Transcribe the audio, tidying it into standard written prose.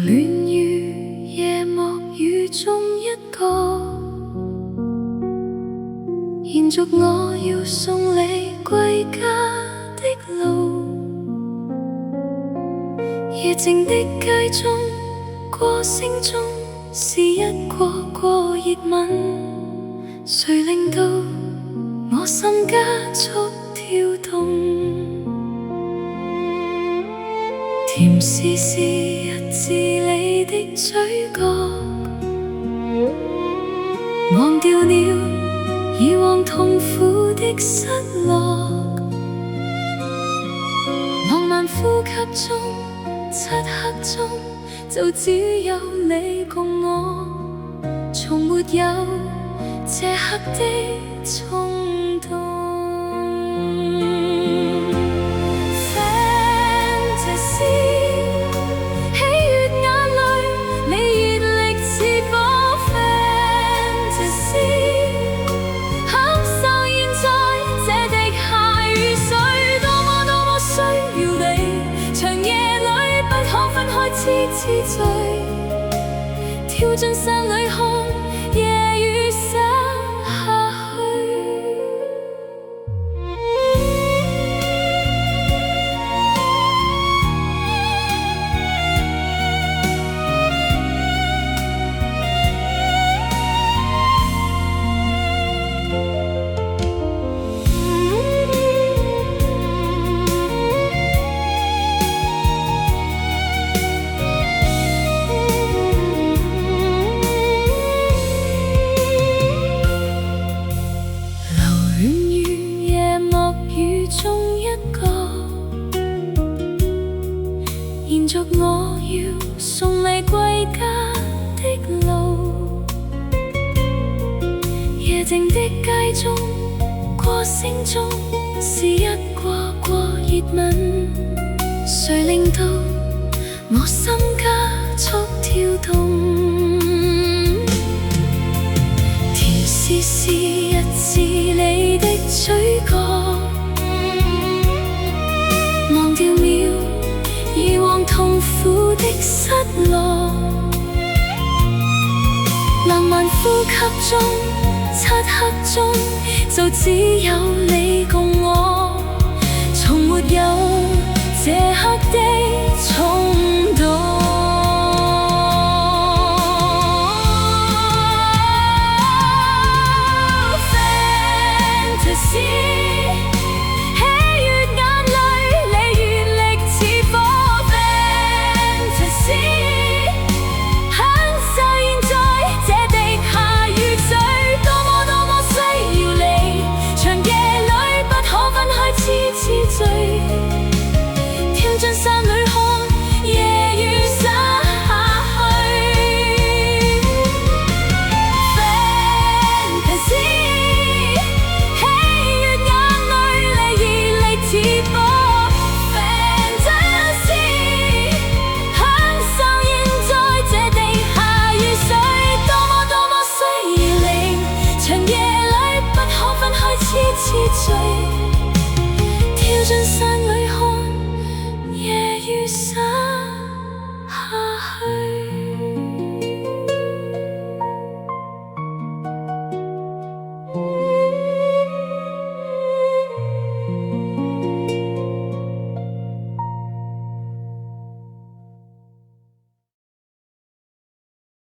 戀於夜幕雨中一個，延續我要送你歸家的路。夜靜的街中，歌聲中是一個個熱吻，誰令到我心加速跳動？甜絲絲日誌裡的嘴角，忘掉了以往痛苦的失落。浪漫呼吸中，漆黑中，就只有你共我，從沒有這刻的衝動。Fantasy， 喜悅眼淚，你熱力似火。Fantasy， 享受現在這滴下雨水，多麼多麼需要你，長夜裏不可分開，痴痴醉，跳進山裏看夜雨灑下去。延續我要送你歸家的路，夜靜的街中，歌聲中是一個個熱吻，誰令到我心加速跳動？甜絲絲日誌裡的嘴角，忘掉了以往痛苦的失落。浪漫呼吸中，漆黑中，就只有你共我，從沒有